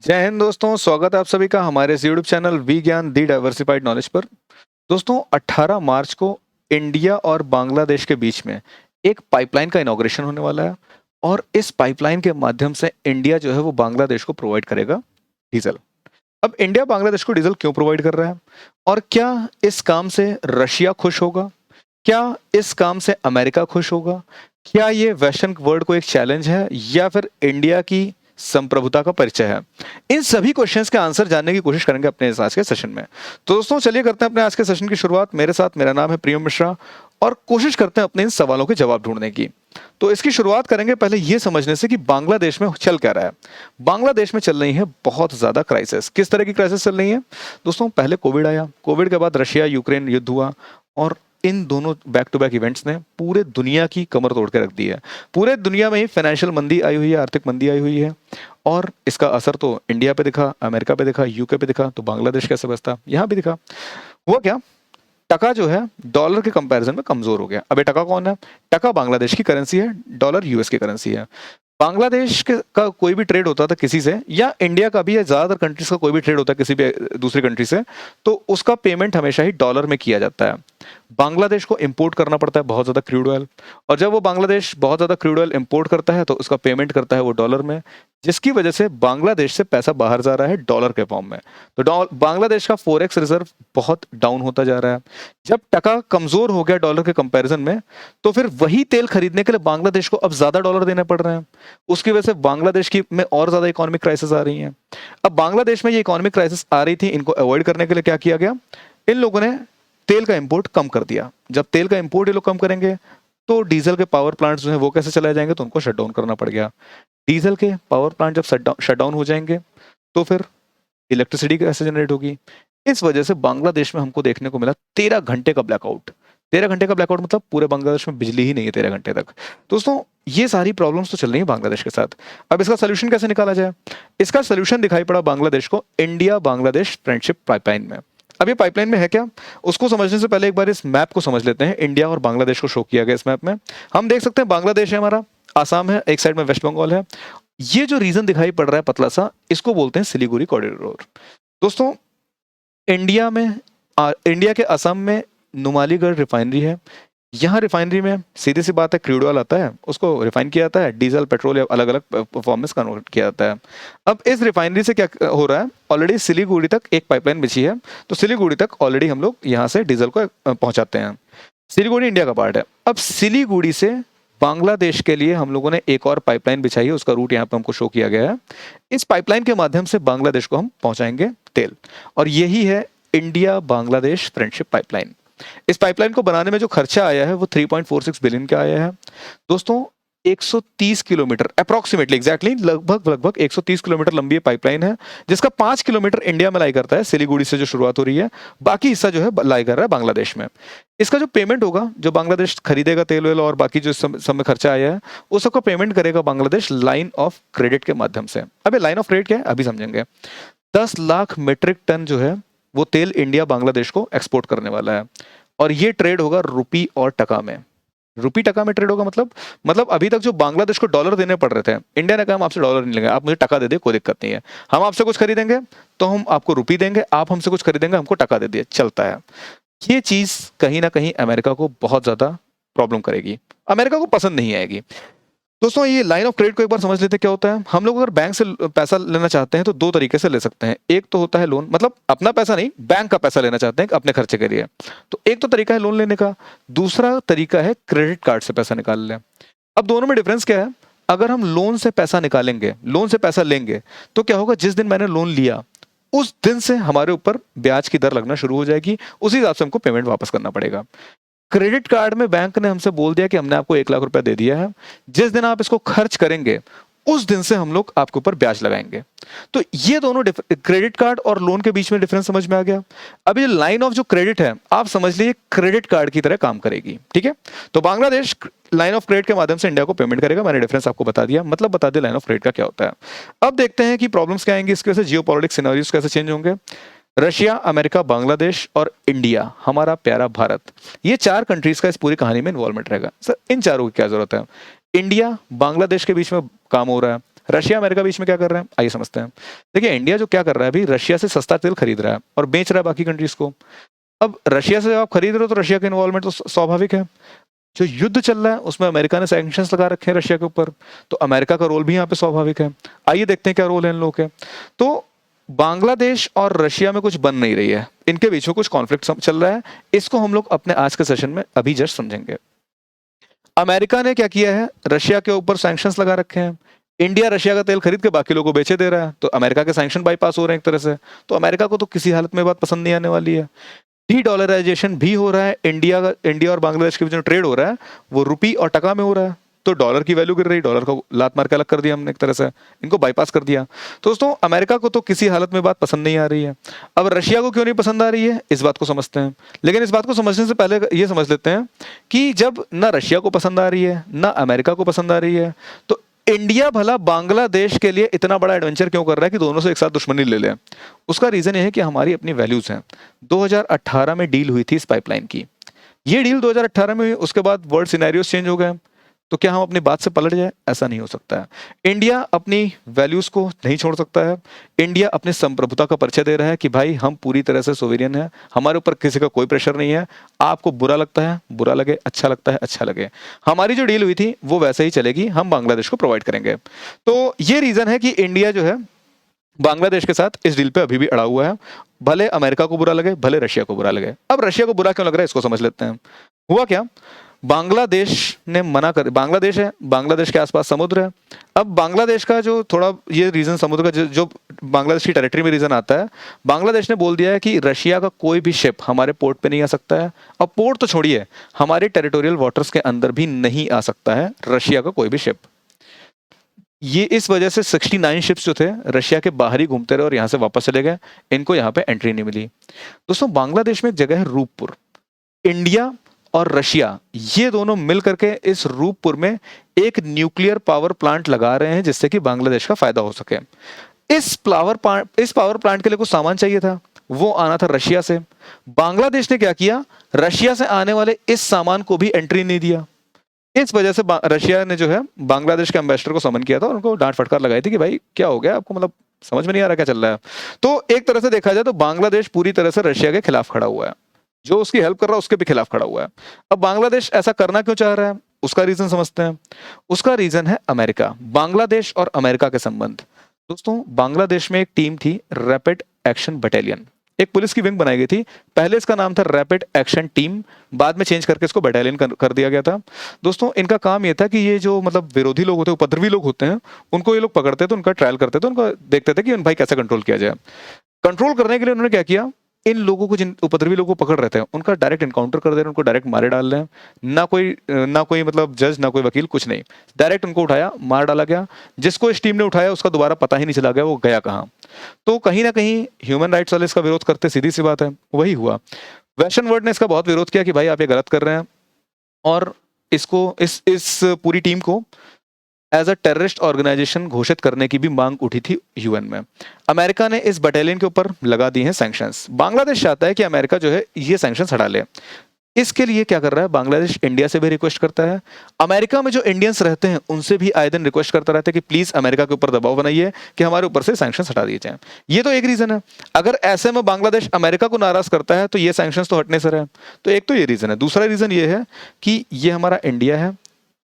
जय हिंद दोस्तों, स्वागत है आप सभी का हमारे इस यूट्यूब चैनल वी ज्ञान दी डाइवर्सिफाइड नॉलेज पर। दोस्तों 18 मार्च को इंडिया और बांग्लादेश के बीच में एक पाइपलाइन का इनॉग्रेशन होने वाला है और इस पाइपलाइन के माध्यम से इंडिया जो है वो बांग्लादेश को प्रोवाइड करेगा डीजल। अब इंडिया बांग्लादेश को डीजल क्यों प्रोवाइड कर रहा है और क्या इस काम से रशिया खुश होगा? क्या इस काम से अमेरिका खुश होगा? क्या ये वेस्टर्न वर्ल्ड को एक चैलेंज है या फिर इंडिया की संप्रभुता का परिचय है? इन सभी क्वेश्चंस के आंसर जानने की कोशिश करेंगे अपने इस आज के सेशन में। तो दोस्तों चलिए करते हैं अपने आज के सेशन की शुरुआत। मेरे साथ मेरा नाम है प्रियम मिश्रा और कोशिश करते हैं अपने इन सवालों के जवाब ढूंढने की। तो इसकी शुरुआत करेंगे पहले ये समझने से कि बांग्लादेश में चल क्या रहा है। बांग्लादेश में चल रही है बहुत ज्यादा क्राइसिस। किस तरह की क्राइसिस चल रही है दोस्तों? पहले कोविड आया, कोविड के बाद रशिया यूक्रेन युद्ध हुआ और इन दोनों बैक टू बैक इवेंट्स ने पूरे दुनिया की कमर तोड़ के रख दी है। पूरे दुनिया में ही फाइनेंशियल मंदी आई हुई है, आर्थिक मंदी आई हुई है और इसका असर तो इंडिया पे दिखा, अमेरिका पे दिखा, यूके पे दिखा, तो बांग्लादेश कैसे बचता यहाँ भी दिखा। हुआ क्या? टका जो है डॉलर के कंपैरिजन में कमजोर हो गया। अब ये टका कौन है? टका बांग्लादेश की करेंसी है, डॉलर यूएस की करेंसी है। बांग्लादेश का कोई भी ट्रेड होता था किसी से, या इंडिया का भी या ज्यादातर कंट्रीज का कोई भी ट्रेड होता है किसी भी दूसरी कंट्री से, तो उसका पेमेंट हमेशा ही डॉलर में किया जाता है। बांग्लादेश को इंपोर्ट करना पड़ता है बहुत ज्यादा क्रूड ऑयल, और जब वो बांग्लादेश बहुत ज्यादा क्रूड ऑयल इंपोर्ट करता है तो उसका पेमेंट करता है वो डॉलर में, जिसकी वजह से बांग्लादेश से पैसा बाहर जा रहा है डॉलर के फॉर्म में। तो बांग्लादेश का फॉरेक्स रिजर्व बहुत डाउन होता जा रहा है। जब टका कमजोर हो गया डॉलर के कंपैरिजन में, तो फिर वही तेल खरीदने के लिए बांग्लादेश को अब ज्यादा डॉलर देने पड़ रहे हैं। उसकी वजह से बांग्लादेश की में और ज्यादा इकोनॉमिक क्राइसिस आ रही है। अब बांग्लादेश में ये इकोनॉमिक क्राइसिस आ रही थी, इनको अवॉइड करने के लिए क्या किया गया? इन लोगों ने तेल का इंपोर्ट कम कर दिया। जब तेल का इंपोर्ट ये लोग कम करेंगे तो डीजल के पावर प्लांट्स जो है वो कैसे चलाए जाएंगे? तो उनको शट डाउन करना पड़ गया। डीजल के पावर प्लांट जब शट डाउन हो जाएंगे तो फिर इलेक्ट्रिसिटी कैसे जनरेट होगी? इस वजह से बांग्लादेश में हमको देखने को मिला 13 घंटे का ब्लैकआउट। 13 घंटे का ब्लैकआउट मतलब पूरे बांग्लादेश में बिजली ही नहीं है 13 घंटे तक। दोस्तों ये सारी प्रॉब्लम्स तो चल रही है बांग्लादेश के साथ। अब इसका सोल्यूशन कैसे निकाला जाए? इसका सोल्यूशन दिखाई पड़ा बांग्लादेश को इंडिया बांग्लादेश फ्रेंडशिप पाइपलाइन में। अब ये पाइपलाइन में है क्या, उसको समझने से पहले एक बार इस मैप को समझ लेते हैं। इंडिया और बांग्लादेश को शो किया गया इस मैप में। हम देख सकते हैं बांग्लादेश है हमारा, आसाम है, एक साइड में वेस्ट बंगाल है। ये जो रीजन दिखाई पड़ रहा है पतला सा, इसको बोलते हैं सिलीगुड़ी कॉरिडोर। दोस्तों इंडिया के असम में नुमालीगढ़ रिफाइनरी है। यहाँ रिफाइनरी में सीधी सी बात है क्रूड ऑयल आता है, उसको रिफाइन किया जाता है, डीजल पेट्रोल या अलग अलग परफॉर्मेंस कन्वर्ट किया जाता है। अब इस रिफाइनरी से क्या हो रहा है, ऑलरेडी सिलीगुड़ी तक एक पाइपलाइन बिछी है, तो सिलीगुड़ी तक ऑलरेडी हम लोग यहाँ से डीजल को पहुंचाते हैं। सिलीगुड़ी इंडिया का पार्ट है। अब सिलीगुड़ी से बांग्लादेश के लिए हम लोगों ने एक और पाइपलाइन बिछाई है, उसका रूट यहाँ पे हमको शो किया गया है। इस पाइपलाइन के माध्यम से बांग्लादेश को हम पहुंचाएंगे तेल, और यही है इंडिया बांग्लादेश फ्रेंडशिप पाइपलाइन। इस पाइपलाइन को बनाने में जो खर्चा आया है वो 3.46 बिलियन का आया है। दोस्तों 130 किलोमीटर अप्रोक्सीमेटली एग्जैक्टली लगभग 130 किलोमीटर लंबी पाइपलाइन है, जिसका 5 किलोमीटर इंडिया में लाई करता है, सिलीगुड़ी से जो शुरुआत हो रही है, बाकी हिस्सा जो है लाई कर रहा है बांग्लादेश में। इसका जो पेमेंट होगा, जो बांग्लादेश खरीदेगा तेल वेल और बाकी जो सब में खर्चा आया है, उस सबका पेमेंट करेगा बांग्लादेश लाइन ऑफ क्रेडिट के माध्यम से। अब लाइन ऑफ क्रेडिट क्या है अभी समझेंगे। 10 लाख मेट्रिक टन जो है वो तेल इंडिया बांग्लादेश को एक्सपोर्ट करने वाला है, और ये ट्रेड होगा रुपी और टका में। रुपी टका में ट्रेड होगा मतलब अभी तक जो बांग्लादेश को डॉलर देने पड़ रहे थे, इंडिया ने कहा हम आपसे डॉलर नहीं लेंगे, आप मुझे टका दे दिए, कोई दिक्कत नहीं है। हम आपसे कुछ खरीदेंगे तो हम आपको रुपी देंगे, आप हमसे कुछ खरीदेंगे हमको टका दे दिए, चलता है। ये चीज कहीं ना कहीं अमेरिका को बहुत ज्यादा प्रॉब्लम करेगी, अमेरिका को पसंद नहीं आएगी। दोस्तों ये लाइन ऑफ क्रेडिट को एक बार समझ लेते हैं क्या होता है। हम लोग अगर बैंक से पैसा लेना चाहते हैं तो दो तरीके से ले सकते हैं। एक तो होता है लोन, मतलब अपना पैसा नहीं, बैंक का पैसा लेना चाहते हैं अपने खर्चे के लिए, तो एक तो तरीका है लोन लेने का। दूसरा तरीका है क्रेडिट कार्ड से पैसा निकाल लें। अब दोनों में डिफरेंस क्या है? अगर हम लोन से पैसा निकालेंगे, लोन से पैसा लेंगे, तो क्या होगा, जिस दिन मैंने लोन लिया उस दिन से हमारे ऊपर ब्याज की दर लगना शुरू हो जाएगी, उसी हिसाब से हमको पेमेंट वापस करना पड़ेगा। क्रेडिट कार्ड में बैंक ने हमसे बोल दिया कि हमने आपको 1 लाख रुपया दे दिया है, जिस दिन आप इसको खर्च करेंगे उस दिन से हम लोग आपके ऊपर ब्याज लगाएंगे। तो ये दोनों क्रेडिट कार्ड और लोन के बीच में डिफरेंस समझ में आ गया। अब ये लाइन ऑफ जो क्रेडिट है आप समझ लीजिए क्रेडिट कार्ड की तरह काम करेगी, ठीक है। तो बांग्लादेश लाइन ऑफ क्रेडिट के माध्यम से इंडिया को पेमेंट करेगा। मैंने डिफरेंस आपको बता दिया, मतलब बता दिया लाइन ऑफ क्रेडिट का क्या होता है। अब देखते हैं कि प्रॉब्लम्स क्या आएंगी इसकी वजह से, जियोपॉलिटिक्स सिनेरियोस कैसे चेंज होंगे। रशिया, अमेरिका, बांग्लादेश और इंडिया, हमारा प्यारा भारत, ये 4 कंट्रीज का इस पूरी कहानी में इन्वॉल्वमेंट रहेगा। सर इन चारों की क्या जरूरत है? इंडिया बांग्लादेश के बीच में काम हो रहा है, रशिया अमेरिका बीच में क्या कर रहे हैं, आइए समझते हैं। देखिए इंडिया जो क्या कर रहा है अभी, रशिया से सस्ता तेल खरीद रहा है और बेच रहा है बाकी कंट्रीज को। अब रशिया से जब आप खरीद रहे हो तो रशिया का इन्वॉल्वमेंट तो स्वाभाविक है। जो युद्ध चल रहा है उसमें अमेरिका ने सैंक्शंस लगा रखे हैं रशिया के ऊपर, तो अमेरिका का रोल भी यहाँ पे स्वाभाविक है। आइए देखते हैं क्या रोल है इन लोगों के। तो बांग्लादेश और रशिया में कुछ बन नहीं रही है, इनके बीच में कुछ कॉन्फ्लिक्ट चल रहा है। इसको हम लोग अपने आज के सेशन में अभी जस्ट समझेंगे। अमेरिका ने क्या किया है, रशिया के ऊपर सैंक्शंस लगा रखे हैं। इंडिया रशिया का तेल खरीद के बाकी लोगों को बेचे दे रहा है, तो अमेरिका के सैंक्शन बाईपास हो रहे हैं एक तरह से। तो अमेरिका को तो किसी हालत में बात पसंद नहीं आने वाली है। डी डॉलराइजेशन भी हो रहा है, इंडिया और बांग्लादेश के बीच में ट्रेड हो रहा है वो रुपी और टका में हो रहा है, तो डॉलर की वैल्यू गिर रही, डॉलर को लात मार के अलग कर दिया हमने एक तरह से, इनको बाईपास कर दिया। तो दोस्तों अमेरिका को तो किसी हालत में बात पसंद नहीं आ रही है। अब रशिया को क्यों नहीं पसंद आ रही है, इस बात को समझते हैं। लेकिन इस बात को समझने से पहले ये समझ लेते हैं कि जब ना रशिया को पसंद आ रही है ना अमेरिका को पसंद आ रही है, तो इंडिया भला बांग्लादेश के लिए इतना बड़ा एडवेंचर क्यों कर रहा है कि दोनों से एक साथ दुश्मनी ले लें। उसका रीजन ये है कि हमारी अपनी वैल्यूज हैं। 2018 में डील हुई थी इस पाइपलाइन की, ये डील 2018 में हुई, उसके बाद वर्ल्ड सिनेरियोस चेंज हो गए। तो क्या हम अपनी बात से पलट जाए, ऐसा नहीं हो सकता है। इंडिया अपनी वैल्यूज को नहीं छोड़ सकता है। इंडिया अपनी संप्रभुता का परिचय दे रहा है कि भाई हम पूरी तरह से सोवेरियन है, हमारे ऊपर किसी का कोई प्रेशर नहीं है। आपको बुरा लगता है बुरा लगे, अच्छा लगता है अच्छा लगे, हमारी जो डील हुई थी वो वैसे ही चलेगी, हम बांग्लादेश को प्रोवाइड करेंगे। तो ये रीजन है कि इंडिया जो है बांग्लादेश के साथ इस डील पे अभी भी अड़ा हुआ है, भले अमेरिका को बुरा लगे भले रशिया को बुरा लगे। अब रशिया को बुरा क्यों लग रहा है इसको समझ लेते हैं। हुआ क्या, बांग्लादेश ने मना कर, बांग्लादेश है, बांग्लादेश के आसपास समुद्र है। अब बांग्लादेश का जो थोड़ा ये रीजन समुद्र का जो बांग्लादेश की टेरिटरी में रीजन आता है, बांग्लादेश ने बोल दिया है कि रशिया का कोई भी शिप हमारे पोर्ट पे नहीं आ सकता है। अब पोर्ट तो छोड़िए, हमारे टेरिटोरियल वाटर्स के अंदर भी नहीं आ सकता है रशिया का कोई भी शिप। ये इस वजह से 69 शिप्स जो थे रशिया के बाहर ही घूमते रहे और यहाँ से वापस चले गए, इनको यहाँ पे एंट्री नहीं मिली। दोस्तों बांग्लादेश में एक जगह है रूपपुर, इंडिया और रशिया ये दोनों मिल करके इस रूपपुर में एक न्यूक्लियर पावर प्लांट लगा रहे हैं जिससे कि बांग्लादेश का फायदा हो सके। इस पावर प्लांट के लिए कुछ सामान चाहिए था, वो आना था रशिया से। बांग्लादेश ने क्या किया, रशिया से आने वाले इस सामान को भी एंट्री नहीं दिया। इस वजह से रशिया ने जो है बांग्लादेश के एम्बेसडर को समन किया था और उनको डांट फटकार लगाई थी कि भाई क्या हो गया आपको, मतलब समझ में नहीं आ रहा क्या चल रहा है। तो एक तरह से देखा जाए तो बांग्लादेश पूरी तरह से रशिया के खिलाफ खड़ा हुआ है, जो उसकी हेल्प कर रहा है उसके भी खिलाफ खड़ा हुआ है। अब बांग्लादेश ऐसा करना क्यों चाह रहा है, उसका रीजन समझते हैं। उसका रीजन है अमेरिका, बांग्लादेश और अमेरिका के संबंध। दोस्तों बांग्लादेश में एक टीम थी रैपिड एक्शन बटालियन, एक पुलिस की विंग बनाई गई थी। पहले इसका नाम था रैपिड एक्शन टीम, बाद में चेंज करके इसको बटालियन कर दिया गया था। दोस्तों इनका काम ये था कि ये जो मतलब विरोधी लोग होते हैं, उपद्रवी लोग होते हैं, उनको ये लोग पकड़ते थे, उनका ट्रायल करते थे, उनका देखते थे कि भाई कैसे कंट्रोल किया जाए। कंट्रोल करने के लिए उन्होंने क्या किया, इन लोगों को, जिन उपद्रवी लोगों को पकड़ रहे थे, उनका डायरेक्ट एनकाउंटर कर दे रहे हैं, उनको डायरेक्ट मारे डाल रहे हैं। ना कोई मतलब जज, ना कोई वकील, कुछ नहीं, डायरेक्ट उनको उठाया मार डाला गया। जिसको इस टीम ने उठाया उसका दोबारा पता ही नहीं चला गया वो गया कहाँ। तो कहीं ना कहीं ह्यूमन राइट्स वाले इसका विरोध करते, सीधी सी बात है वही हुआ। वेस्टर्न वर्ल्ड ने इसका बहुत विरोध किया कि भाई आप ये गलत कर रहे हैं, और इसको इस पूरी टीम को एज अ टेररिस्ट ऑर्गेनाइजेशन घोषित करने की भी मांग उठी थी यूएन में। अमेरिका ने इस बटालियन के ऊपर लगा दिए हैं सैंक्शंस। बांग्लादेश चाहता है कि अमेरिका जो है ये सैंक्शंस हटा ले। इसके लिए क्या कर रहा है, बांग्लादेश इंडिया से भी रिक्वेस्ट करता है, अमेरिका में जो इंडियंस रहते हैं उनसे भी आए दिन रिक्वेस्ट करता रहता है कि प्लीज अमेरिका के ऊपर दबाव बनाइए कि हमारे ऊपर से सैंक्शंस हटा दिए जाएं। ये तो एक रीजन है। अगर ऐसे में बांग्लादेश अमेरिका को नाराज करता है तो ये सैंक्शंस तो हटने से रहे, तो एक तो ये रीजन है। दूसरा रीजन ये है कि ये हमारा इंडिया है,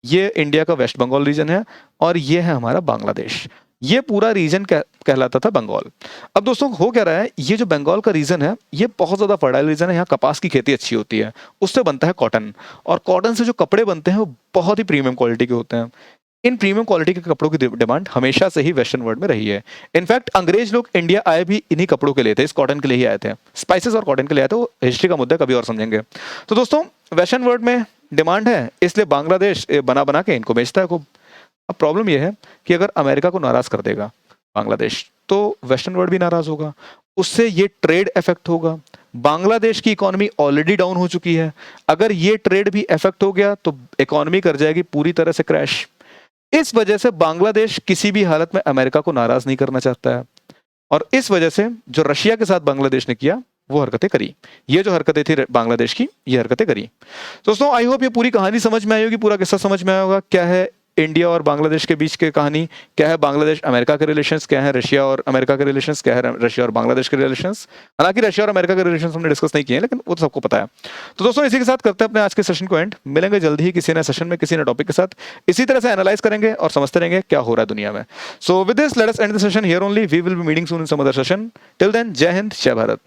ये इंडिया का वेस्ट बंगाल रीजन है, और ये है हमारा बांग्लादेश। ये पूरा रीजन कहलाता था बंगाल। अब दोस्तों हो क्या रहा है, ये जो बंगाल का रीजन है ये बहुत ज्यादा फर्टाइल रीजन है, यहाँ कपास की खेती अच्छी होती है, उससे बनता है कॉटन, और कॉटन से जो कपड़े बनते हैं वो बहुत ही प्रीमियम क्वालिटी के होते हैं। इन प्रीमियम क्वालिटी के कपड़ों की डिमांड हमेशा से ही वेस्टर्न वर्ल्ड में रही है। इनफैक्ट अंग्रेज लोग इंडिया आए भी इन्हीं कपड़ों के लिए थे, इस कॉटन के लिए ही आए थे, स्पाइसेस और कॉटन के लिए आए थे। वो हिस्ट्री का मुद्दा, कभी और समझेंगे। तो दोस्तों वेस्टर्न वर्ल्ड में डिमांड है, इसलिए बांग्लादेश बना बना के इनको बेचता है खूब। अब प्रॉब्लम यह है कि अगर अमेरिका को नाराज कर देगा बांग्लादेश तो वेस्टर्न वर्ल्ड भी नाराज होगा, उससे ये ट्रेड इफेक्ट होगा। बांग्लादेश की इकोनॉमी ऑलरेडी डाउन हो चुकी है, अगर ये ट्रेड भी इफेक्ट हो गया तो इकोनॉमी कर जाएगी पूरी तरह से क्रैश। इस वजह से बांग्लादेश किसी भी हालत में अमेरिका को नाराज नहीं करना चाहता है, और इस वजह से जो रशिया के साथ बांग्लादेश ने किया वो हरकतें करी। ये जो हरकतें थी बांग्लादेश की, ये हरकतें करी। दोस्तों आई होप ये पूरी कहानी समझ में आई होगी, पूरा किस्सा समझ में आया होगा। क्या है इंडिया और बांग्लादेश के बीच की कहानी, क्या है बांग्लादेश अमेरिका के रिलेशंस, क्या है रशिया और अमेरिका के रिलेशंस, क्या है रशिया और बांग्लादेश के रिलेशंस। हालांकि रशिया और अमेरिका के रिलेशंस हमने डिस्कस नहीं किए हैं, लेकिन वो तो सबको पता है। तो दोस्तों इसी के साथ करते हैं अपने आज के सेशन को एंड। मिलेंगे जल्दी ही किसी नए सेशन में किसी नए टॉपिक के साथ। इसी तरह से एनालाइज करेंगे और समझते रहेंगे क्या हो रहा है दुनिया में। So with this let us end the session here only. We will be meeting soon in some other session. Till then, जय हिंद, जय भारत।